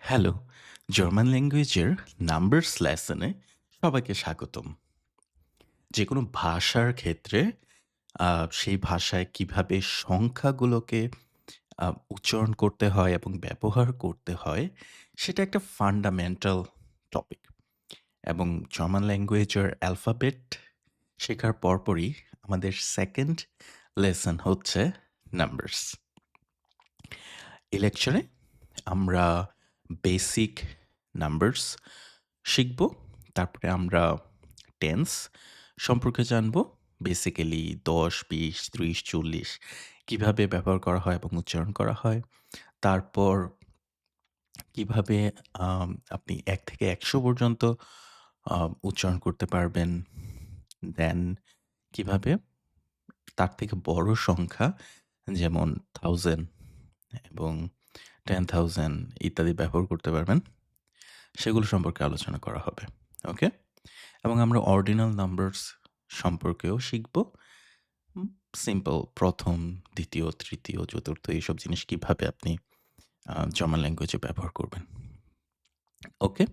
Hello, German ল্যাঙ্গুয়েজের numbers লেসনে সবাইকে স্বাগতম। যেকোনো ভাষার ক্ষেত্রে সেই ভাষায় কিভাবে সংখ্যাগুলোকে উচ্চারণ করতে হয় এবং ব্যবহার করতে হয়, সেটা একটা ফান্ডামেন্টাল টপিক। এবং জার্মান ল্যাঙ্গুয়েজের অ্যালফাবেট শেখার পরপরই আমাদের 2nd লেসন হচ্ছে নাম্বারস। এই লেকচারে আমরা বেসিক নাম্বারস শিখব। তারপরে আমরা টেন্স সম্পর্কে জানব। বেসিক্যালি ১০, ২০, ৩০, ৪০ কিভাবে ব্যবহার করা হয় এবং উচ্চারণ করা হয়। তারপর কিভাবে আপনি ১ থেকে ১০০ পর্যন্ত উচ্চারণ করতে পারবেন। দেন কিভাবে তার থেকে বড় সংখ্যা যেমন 1000 এবং 10,000 ইত্যাদি ব্যবহার করতে পারবেন। সেগুলো সম্পর্কে আলোচনা করা হবে। ওকে? এবং আমরা অর্ডিনাল নাম্বারস সম্পর্কেও শিখব। উম সিম্পল ১ম, ২য়, ৩য়, ৪র্থ এইসব জিনিস কিভাবে আপনি জার্মান ল্যাঙ্গুয়েজে ব্যবহার করবেন। ওকে?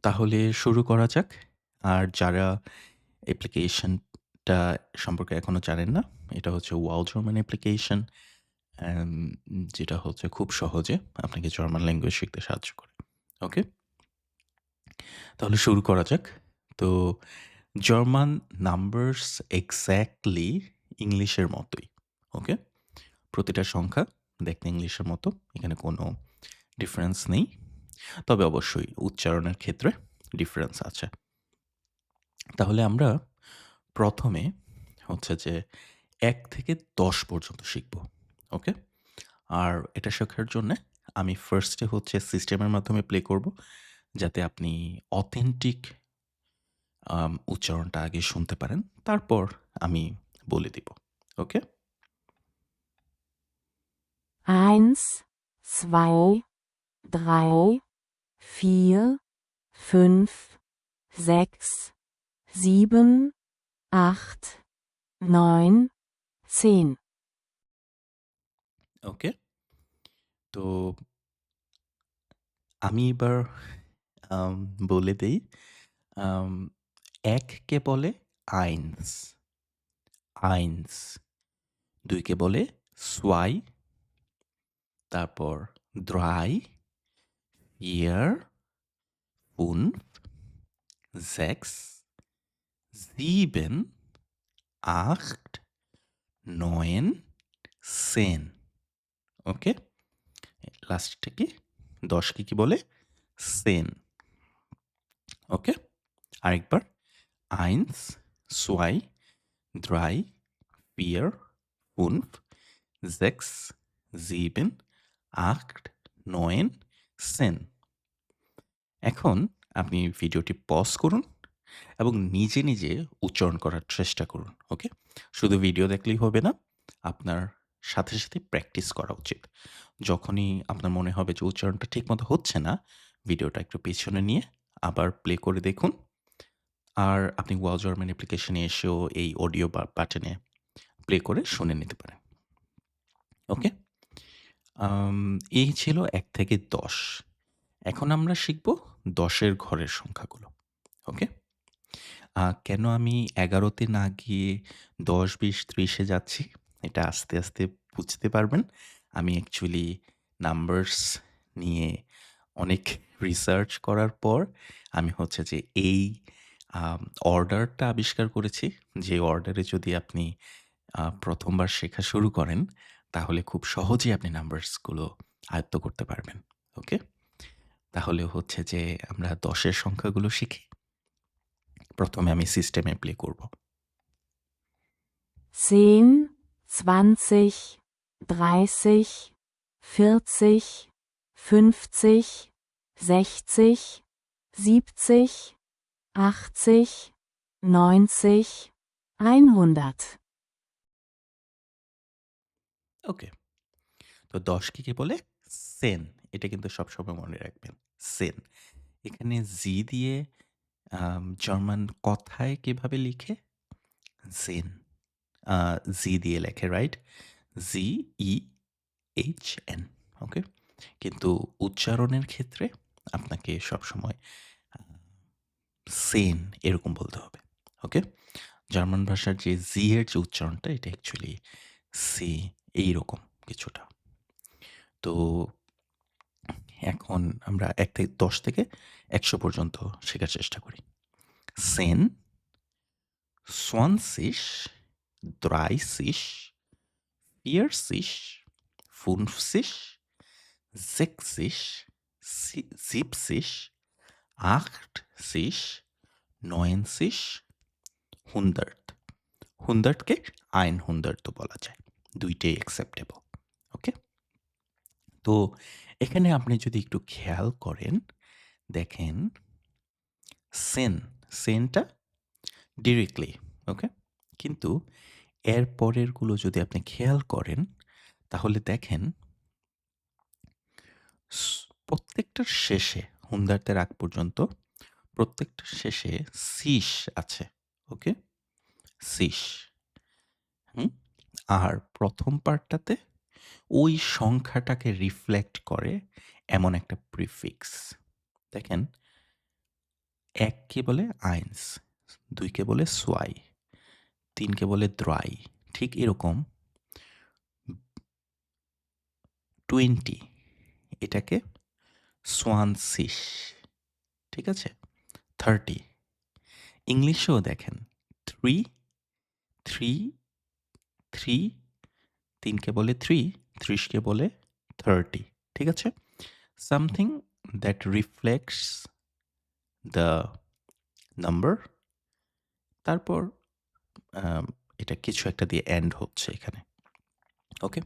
তাহলে শুরু করা যাক। আর যারা অ্যাপ্লিকেশনটা সম্পর্কে এখনো জানেন না, এটা হচ্ছে ওয়াও জার্মান অ্যাপ্লিকেশন। অ্যাম যেটা হচ্ছে খুব সহজে আপনাকে জার্মান ল্যাঙ্গুয়েজ শিখতে সাহায্য করে। ওকে? তাহলে শুরু করা যাক। তো জার্মান নাম্বারস এক্সাক্টলি ইংলিশের মতোই। ওকে? প্রতিটা সংখ্যা দেখতে ইংলিশের মতো। এখানে কোনো ডিফারেন্স নেই। তবে অবশ্যই উচ্চারণের ক্ষেত্রে ডিফারেন্স আছে। তাহলে আমরা ১ম এ হচ্ছে যে ১ থেকে ১০ পর্যন্ত শিখব। ওকে? আর এটা শেখার জন্যে আমি ফার্স্ট এ হচ্ছে সিস্টেমের মাধ্যমে প্লে করব। যাতে আপনি অথেন্টিক উচ্চারণটা আগে শুনতে পারেন। তারপর আমি বলে দিব। ওকে? 1, 2, 3, 4, 5, 6, 7, 8, 9, 10. ওকে? তো আমি এবার আম বলে দেই। আম ১ কে বলে eins, eins, ২ কে বলে zwei, তারপর drei, vier, fünf, sechs, sieben, acht, neun, zehn. ওকে? লাস্টটা কি? ১০ কে কি বলে? zehn. ওকে? আরেকবার। 1, 2, 3, 4, 5, 6, 7, 8, 9, 10. এখন আপনি ভিডিওটি পজ করুন এবং নিজে, নিজে উচ্চারণ করার চেষ্টা করুন। ওকে? শুধু ভিডিও দেখলেই হবে না। আপনার সাথে, সাথে প্র্যাকটিস করা উচিত। যখনই আপনার মনে হবে যে উচ্চারণটা ঠিকমতো হচ্ছে না, ভিডিওটা একটু পেছনে নিয়ে আবার প্লে করে দেখুন। আর আপনি ওয়াও জার্মান অ্যাপ্লিকেশনে এসেও এই অডিও বাটনে প্লে করে শুনে নিতে পারেন। ওকে? আম এই ছিল ১ থেকে ১০। এখন আমরা শিখব ১০ এর ঘরের সংখ্যাগুলো। ওকে? কেন আমি ১১ তে না গিয়ে ১০, ২০, ৩০ এ যাচ্ছি, এটা আস্তে, আস্তে বুঝতে পারবেন। আমি অ্যাকচুয়ালি নাম্বারস নিয়ে অনেক রিসার্চ করার পর আমি হচ্ছে যে এই আম অর্ডারটা আবিষ্কার করেছি। যে অর্ডারে যদি আপনি ১ম বার শেখা শুরু করেন, তাহলে খুব সহজেই আপনি নাম্বারসগুলো আয়ত্ত করতে পারবেন। ওকে? তাহলে হচ্ছে যে আমরা ১০ এর সংখ্যাগুলো শিখি। ১ম এ আমি সিস্টেমে প্লে করব। 10, 20, 30, 40, 50, 60, 70, 80, 90, 100. ওকে। তো ১০ কে কি বলে? সেন। এটা কিন্তু সবসময় মনে রাখবেন। সেন। এখানে জি দিয়ে জার্মান কথায় কিভাবে লিখে? জেন। জি দিয়ে লেখে, রাইট? জি-ই-এইচ-এন। ওকে? কিন্তু উচ্চারণের ক্ষেত্রে আপনাকে সবসময় আ সেন এরকম বলতে হবে। ওকে? জার্মান ভাষার যে জি এর যে উচ্চারণটা এটা অ্যাকচুয়ালি সি এইরকম কিছুটা। তো এখন আমরা ১ থেকে ১০ থেকে ১০০ পর্যন্ত শেখার চেষ্টা করি। 10, 20, 30, 40, 50, 60, 70, 80, 90, 100 100 কে 100 তো বলা যায়। ২ টাই অ্যাকসেপ্টেবল। ওকে? তো এখানে আপনি যদি একটু খেয়াল করেন, দেখেন সেন, সেনটা ডিরেক্টলি, ওকে? কিন্তু এর পরেরগুলো যদি আপনি খেয়াল করেন, তাহলে দেখেন স প্রত্যেকটার শেষে হুন্দারদের আগ পর্যন্ত প্রত্যেকটার শেষে সিস আছে। ওকে? সিস। হুম? আর ১ম পার্টটাতে ওই সংখ্যাটাকে রিফ্লেক্ট করে এমন একটা প্রিফিক্স। দেখেন ১ কে বলে eins, ২ কে বলে zwei, ৩ কে বলে drei, ঠিক এরকম 20 এটাকে 20 ঠিক আছে? 30 ইংলিশেও দেখেন 3, 3, 3, ৩ কে বলে 3, ৩০ কে বলে 30 ঠিক আছে? Something that reflects the number তারপর আম এটা কিছু একটা দিয়ে এন্ড হচ্ছে এখানে। ওকে?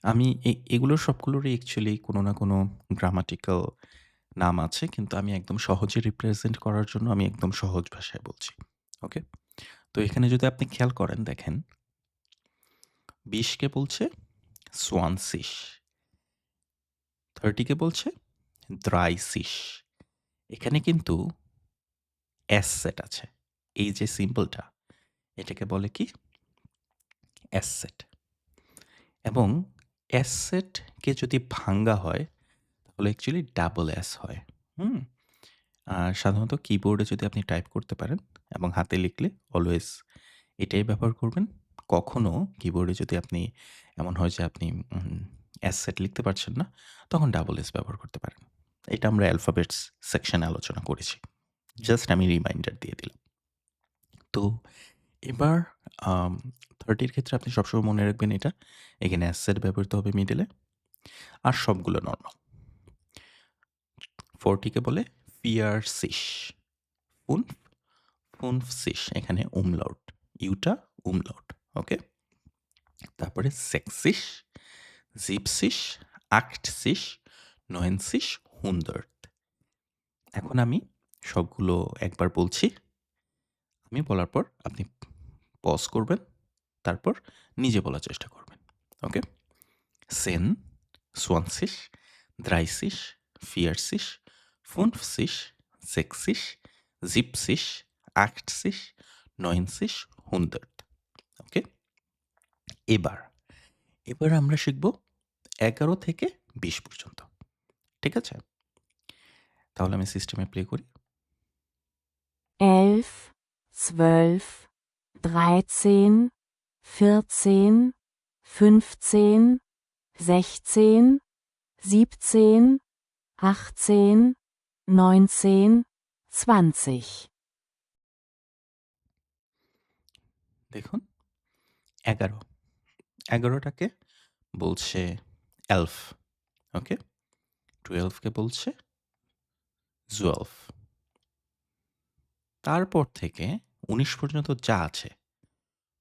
আমি এগুলোর সবগুলোরই অ্যাকচুয়ালি কোনো না কোনো গ্রামাটিক্যাল নাম আছে। কিন্তু আমি একদম সহজে রিপ্রেজেন্ট করার জন্য আমি একদম সহজ ভাষায় বলছি। ওকে? তো এখানে যদি আপনি খেয়াল করেন দেখেন ২০ কে বলছে 20, 30 কে বলছে 30 এখানে কিন্তু এস সেট আছে। এই যে সিম্বলটা এটাকে বলে কি? এস সেট এবং এস সেটকে যদি ভাঙ্গা হয় তাহলে অ্যাকচুয়ালি ডাবল এস হয়। হুম? আর সাধারণত কিবোর্ডে যদি আপনি টাইপ করতে পারেন এবং হাতে লিখলে অলওয়েজ এটাই ব্যবহার করবেন। কখনো কিবোর্ডে যদি আপনি এমন হয় যে আপনি এস সেট লিখতে পারছেন না, তখন ডাবল এস ব্যবহার করতে পারেন। এটা আমরা অ্যালফাবেটস সেকশনে আলোচনা করেছি। জাস্ট আমি রিমাইন্ডার দিয়ে দিলাম। তো এবার আম 30 র ক্ষেত্রে আপনি সবসময় মনে রাখবেন এটা। এখানে এস সেট ব্যবহৃত হবে মিডলে। আর সবগুলো নরমাল। 40 কে বলে 40, 5, 50 এখানে umlaut, ইউটা umlaut, ওকে? তারপরে 60, 70, 80, 90, 100 এখন আমি সবগুলো একবার বলছি। আমি বলার পর আপনি পজ করবেন। তারপর নিজে বলার চেষ্টা করবেন। ওকে? 10, 20, 30, 40, 50, 60, 70, 80, 90, 100 ওকে? এবার, এবার আমরা শিখব ১১ থেকে ২০ পর্যন্ত। ঠিক আছে? তাহলে আমি সিস্টেমে প্লে করি। 11, 12, 13, 14, 15, 16, 17, 18, 19, 20. দেখুন ১১, ১১ টাকে বলছে elf, ওকে? 12 কে বলছে 12 তারপর থেকে ১৯ পর্যন্ত যা আছে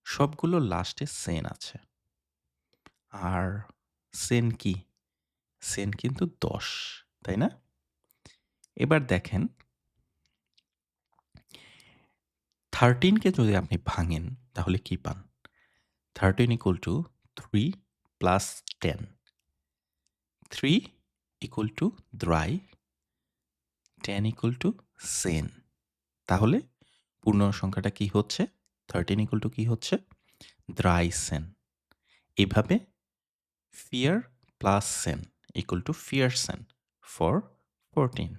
সবগুলো লাস্টে সেন আছে। আর সেন কি? সেন কিন্তু ১০, তাই না? এবার দেখেন 13 কে যদি আপনি ভাঙেন তাহলে কি পান? 13 equal to 3 plus 10. 3 equal to dry, 10 equal to sen. তাহলে পূর্ণ সংখ্যাটা কি হচ্ছে? 13 equal to কি হচ্ছে? dry sen. এভাবে fear plus sen equal to 14 for 14.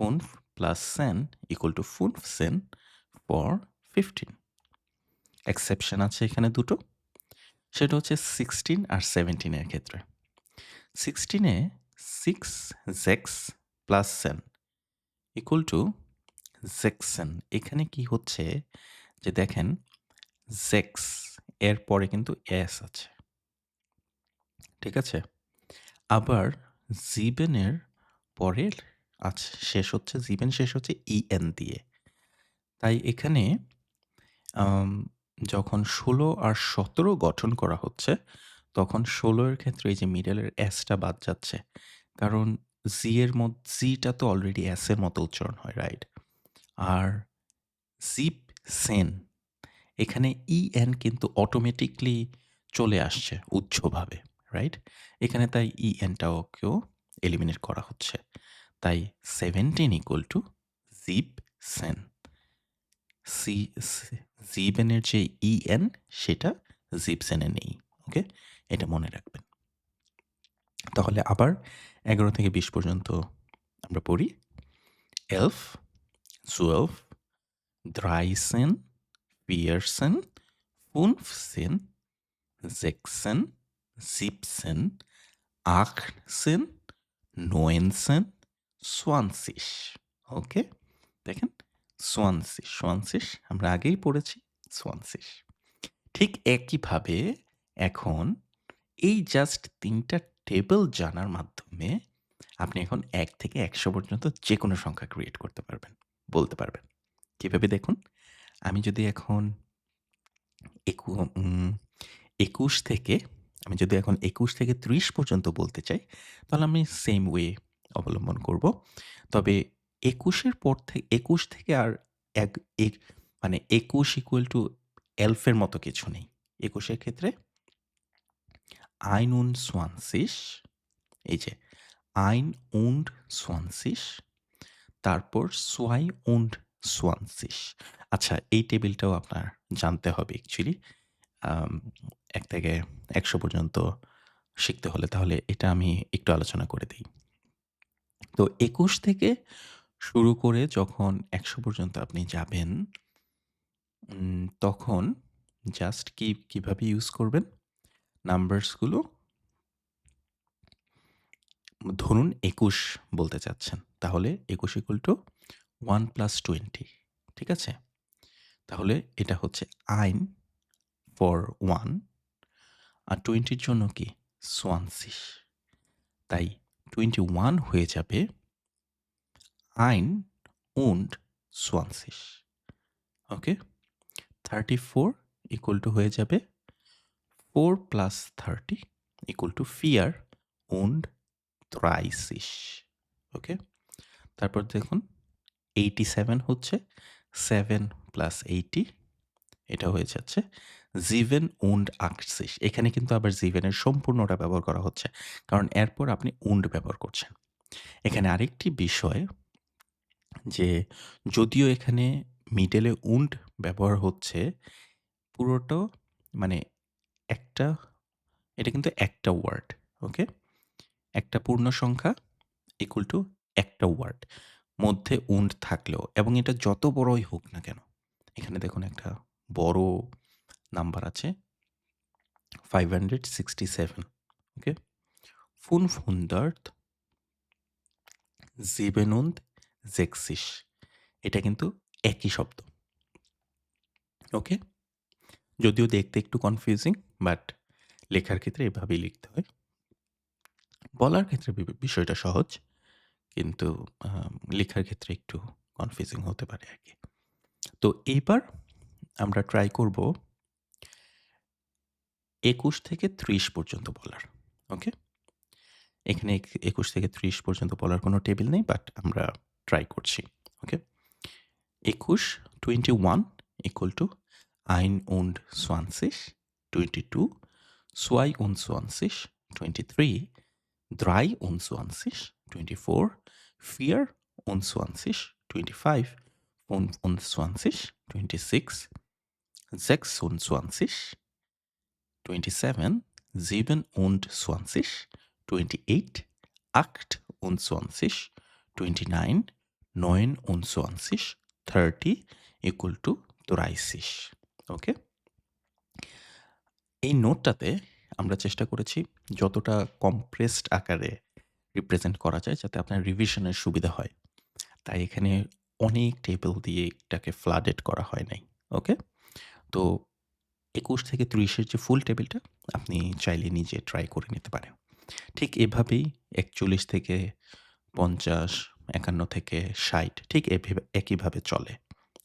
5 plus 10 equal to 15 for 15. Exception আছে এখানে দুটো, সেটা হচ্ছে 16 আর 17 এর ক্ষেত্রে। 16 এ 6 zex plus 10 equal to Jackson. এখানে কি হচ্ছে যে দেখেন জেক্স এর পরে কিন্তু এস আছে, ঠিক আছে? আবার জিবেনের পরের আছে শেষ হচ্ছে জিবেন শেষ হচ্ছে ইএন দিয়ে। তাই এখানে আম, যখন 16 আর 17 গঠন করা হচ্ছে তখন 16 এর ক্ষেত্রে এই যে মিডলের এসটা বাদ যাচ্ছে, কারণ জিটা তো অলরেডি এস এর মতো উচ্চারণ হয়, রাইট? আর জিপ সেন এখানে ইএন কিন্তু অটোমেটিকলি চলে আসছে উচ্চভাবে, রাইট? এখানে তাই ইএনটাকেও এলিমিনেট করা হচ্ছে। তাই 17 ইকুয়াল টু জিপ সেন। সি জিবেনের যে ইএন সেটা জিপসেনে নেই। ওকে, এটা মনে রাখবেন। তাহলে আবার 11 থেকে 20 পর্যন্ত আমরা পড়ি। এলফ, 12, 13, 14, 15, 16, 17, 18, 19, 20. ওকে, দেখেন 20 আমরা আগেই পড়েছি 20। ঠিক একইভাবে এখন এই জাস্ট 3টা টেবল জানার মাধ্যমে আপনি এখন 1 থেকে 100 পর্যন্ত যে কোনো সংখ্যা ক্রিয়েট করতে পারবেন, বলতে পারবেন। কিভাবে দেখুন, আমি যদি এখন 21 থেকে আমি যদি এখন 21 থেকে 30 পর্যন্ত বলতে চাই, তাহলে আমি সেম ওয়ে অবলম্বন করব। তবে 21 পর থেকে 21 থেকে আর এক এক মানে 21 ইকুয়াল টু এলফের মতো কিছু নেই। 21 এর ক্ষেত্রে 21, এই যে 21, তারপর 22। আচ্ছা, এই টেবিলটাও আপনার জানতে হবে অ্যাকচুয়ালি। 1 থেকে 100 পর্যন্ত শিখতে হলে, তাহলে এটা আমি একটু আলোচনা করে দিই। তো 21 থেকে শুরু করে যখন 100 পর্যন্ত আপনি যাবেন, তখন জাস্ট কিভাবে ইউজ করবেন? নাম্বারসগুলো ধরুন 21 বলতে চাচ্ছেন, তাহলে 21 ইকুয়াল টু 1 প্লাস 20, ঠিক আছে? তাহলে এটা হচ্ছে আইন ফর 1 আর 20 এর জন্য কি 20। তাই 21 হয়ে যাবে আইন und 20। ওকে, 34 ইকুয়াল টু হয়ে যাবে 4 প্লাস 30 ইকুয়াল টু 4 und 30। ওকে, তারপর দেখুন 87 হচ্ছে 7 প্লাস 80, এটা হয়ে যাচ্ছে 7 und 80। এখানে কিন্তু আবার 7 এর সম্পূর্ণটা ব্যবহার করা হচ্ছে, কারণ এরপর আপনি und ব্যবহার করছেন। এখানে আরেকটি বিষয় যে যদিও এখানে মিডলে und ব্যবহার হচ্ছে, পুরোটা মানে একটা এটা কিন্তু একটা ওয়ার্ড। ওকে, একটা পূর্ণ সংখ্যা ইকুয়াল টু একটা ওয়ার্ড, মধ্যে und থাকলেও, এবং এটা যত বড়ই হোক না কেন। এখানে দেখুন একটা বড় নাম্বার আছে 567। ওকে, 567, এটা কিন্তু একই শব্দ। ওকে, যদিও দেখতে একটু কনফিউজিং, বাট লেখার ক্ষেত্রে এভাবেই লিখতে হয়। বলার ক্ষেত্রে বিষয়টা সহজ, কিন্তু লেখার ক্ষেত্রে একটু কনফিউজিং হতে পারে আর কি। তো এইবার আমরা ট্রাই করব 21 থেকে 30 পর্যন্ত বলার। ওকে, এখানে 21 থেকে 30 পর্যন্ত বলার কোনো টেবিল নেই, বাট আমরা ট্রাই করছি। ওকে, 21, 21 ইকুয়াল টু 21, 22, 22, 23, 23, 24, 24, 25, 25, 26, 26, 27, 27, 28, 8 29, 29, 9 29, 30 equal to 30. ওকে? এই নোটটাতে আমরা চেষ্টা করেছি যতটা কম্প্রেসড আকারে রিপ্রেজেন্ট করা যায় যাতে আপনার রিভিশনের সুবিধা হয়। তাই এখানে অনেক টেবল দিয়ে এটাকে ফ্লাডেড করা হয় নাই। ওকে? তো ২১ থেকে ৩০ এর যে ফুল টেবিলটা আপনি চাইলে নিজে ট্রাই করে নিতে পারেন। ঠিক এভাবেই ৪১ থেকে ৫০, ৫১ থেকে ৬০ ঠিক একইভাবে চলে।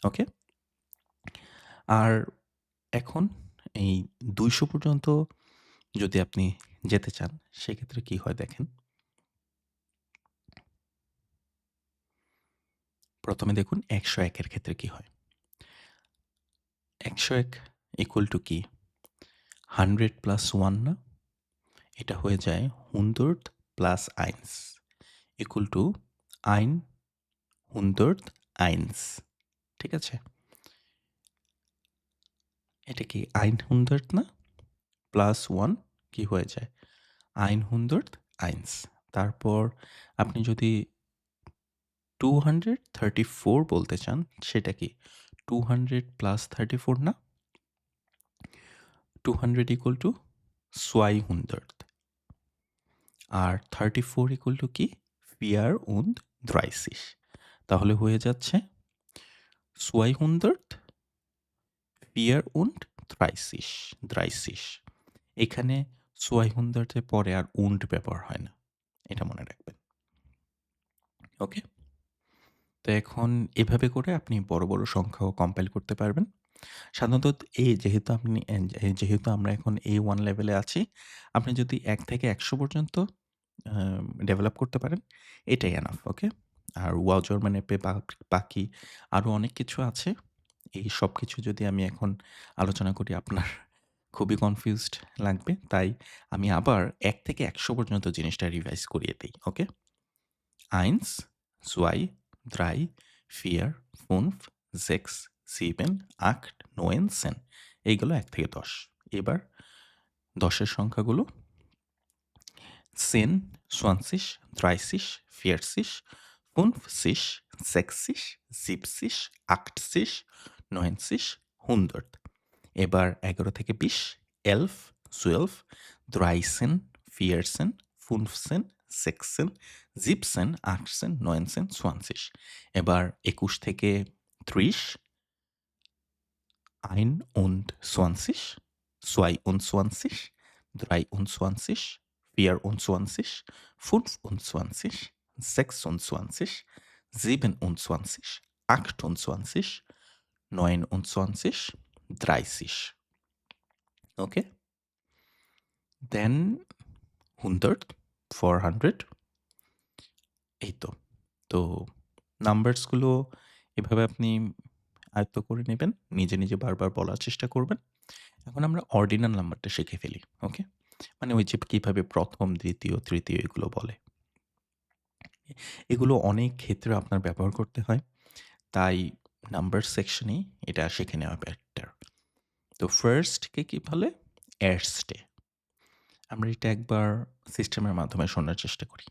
ওকে? আর এখন এই ২০০ পর্যন্ত যদি আপনি যেতে চান সেক্ষেত্রে কি হয় দেখেন। প্রথমে দেখুন ১০১ এর ক্ষেত্রে কি হয়। ১০১ ইকুয়াল টু কি? 100 প্লাস 1 না? এটা হয়ে যায় 100 প্লাস 1 ইকুয়াল টু 100 1 ঠিক আছে? এটা কি 100 না? প্লাস 1 কি হয়ে যায়? 100 1 তারপর আপনি যদি 234 বলতে চান সেটা কি? 200 প্লাস 34 না? 200 equal to 200 R 34 equal to কি? 34 তাহলে হয়ে যাচ্ছে 234 এখানে 200 এর পরে আর und ব্যবহার হয় না। এটা মনে রাখবেন। ওকে? তো এখন এভাবে করে আপনি বড়, বড় সংখ্যাও কম্পাইল করতে পারবেন। সাধারণত যেহেতু আমরা এখন A1 লেভেলে আছি, আপনি যদি ১ থেকে ১০০ পর্যন্ত ডেভেলপ করতে পারেন, এটাই এনাফ, ওকে? আর ওয়াও জার্মান অ্যাপে বাকি আরো অনেক কিছু আছে। এই সবকিছু যদি আমি এখন আলোচনা করি আপনার খুবই কনফিউজড লাগবে। তাই আমি আবার ১ থেকে ১০০ পর্যন্ত জিনিসটা রিভাইজ করিয়ে দেই, ওকে? 1, 2, 3, 4, 5, 6, 7, 8, 9, 10 এইগুলো ১ থেকে ১০। এবার ১০ এর সংখ্যাগুলো 10, 20, 30, 40, 50, 60, 70, 80, 90, 100 এবার ১১ থেকে ২০ 11, 12, 13, 14, 15, 16, 17, 18, 19, 20 এবার ২১ থেকে ৩০ 21, 22, 23, 24, 25, 26, 27, 28, 29, 30. Okay? Then 100, 400 এই তো। তো নাম্বারসগুলো এভাবে আপনি আয়ত্ত করে নেবেন। নিজে, নিজে বারবার বলার চেষ্টা করবেন। এখন আমরা অর্ডিনাল নাম্বারটা শিখে ফেলি। ওকে? মানে ওই যে কিভাবে ১ম, ২য়, তৃতীয় এগুলো বলে। এগুলো অনেক ক্ষেত্রে আপনার ব্যবহার করতে হয়। তাই নাম্বার সেকশনেই এটা শিখে নেওয়া বেটার। তো ফার্স্ট কে কি বলে? এরস্টে। আমরা এটা একবার সিস্টেমের মাধ্যমে শোনার চেষ্টা করি।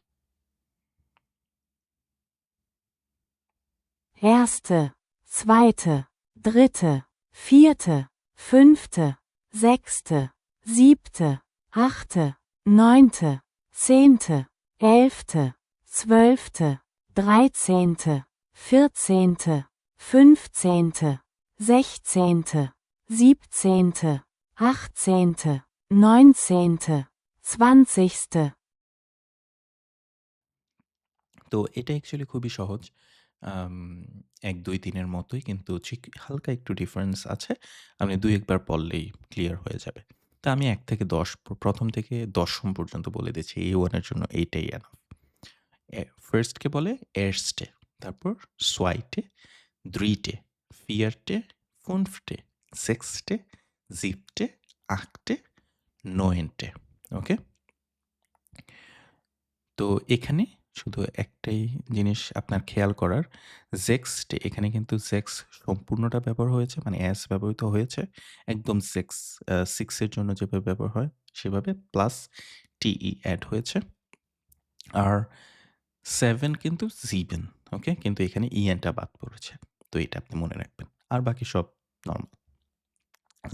Erste, zweite, dritte, vierte, fünfte, sechste, siebte, achte, neunte, zehnte, 11., 12., 13., 14., 15., 16., 17., 18., 19., 20. তো এটা অ্যাকচুয়ালি খুবই সহজ। আম ১, ২, ৩ এর মতোই কিন্তু হালকা একটু ডিফারেন্স আছে। আপনি ২-১ বার পড়লেই ক্লিয়ার হয়ে যাবে। তো আমি ১ থেকে ১০ ১ম থেকে ১০ম পর্যন্ত বলে দিচ্ছি। A1 এর জন্য এইটাই এনাফ। ফার্স্ট কে বলে এরস্টে, তারপর সোয়াইটে, দ্রিটে, ফিয়ারটে, ফুনফটে, সেক্সটে, জিপটে, আঁকটে, নোয়েন্টে। ওকে? তো এখানে শুধু একটাই জিনিস আপনার খেয়াল করার, জেক্সটে এখানে কিন্তু জেক্স সম্পূর্ণটা ব্যবহার হয়েছে মানে অ্যাস ব্যবহৃত হয়েছে। একদম 6 এর জন্য যেভাবে ব্যবহার হয় সেভাবে প্লাস টিই এড হয়েছে। আর 7 কিন্তু 7 ওকে? কিন্তু এখানে ইএনটা বাদ পড়েছে। তো এটা আপনি মনে রাখবেন। আর বাকি সব নরমাল।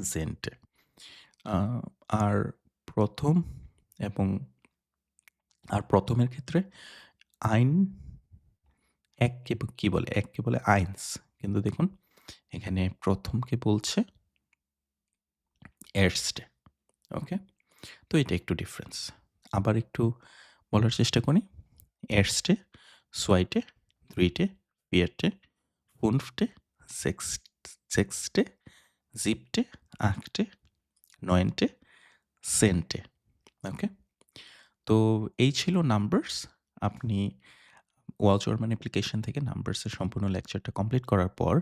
সেন্টে। আ আর ১ম এবং আর ১ম এর ক্ষেত্রে আইন ১ কে কি বলে? ১ কে বলে আইনস। কিন্তু দেখুন এখানে ১ম কে বলছে এরস্টে। ওকে? তো এটা একটু ডিফারেন্স। আবার একটু বলার চেষ্টা করি। এরস্টে, সোয়াইটে, দ্রিটে, ভিয়েরটে, ফুনফটে, সেক্সটে, siebte, achte, neunte, সেন্টে। ওকে? তো এই ছিল নাম্বারস। আপনি ওয়াল জার্মান অ্যাপ্লিকেশন থেকে নাম্বারসের সম্পূর্ণ লেকচারটা কমপ্লিট করার পর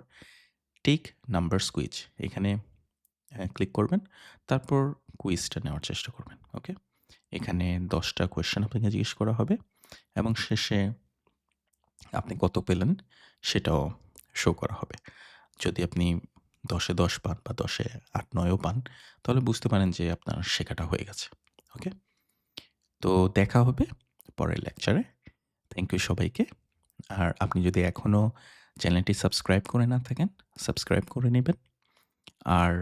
টেক নাম্বারস কুইজ এখানে ক্লিক করবেন। তারপর কুইজটা নেওয়ার চেষ্টা করবেন। ওকে? এখানে ১০ টা কোয়েশ্চেন আপনাকে জিজ্ঞেস করা হবে এবং শেষে আপনি কত পেলেন সেটাও শো করা হবে। যদি আপনি ১০ এ ১০ পান বা ১০ এ ৮, ৯ ও পান তাহলে বুঝতে পারেন যে আপনার শেখাটা হয়ে গেছে। ওকে? তো দেখা হবে পরের লেকচারে। থ্যাংক ইউ সবাইকে। আর আপনি যদি এখনও চ্যানেলটি সাবস্ক্রাইব করে না থাকেন, সাবস্ক্রাইব করে নিবেন। আর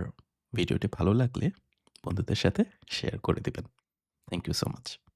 ভিডিওটি ভালো লাগলে বন্ধুদের সাথে শেয়ার করে দিবেন। Thank you so much.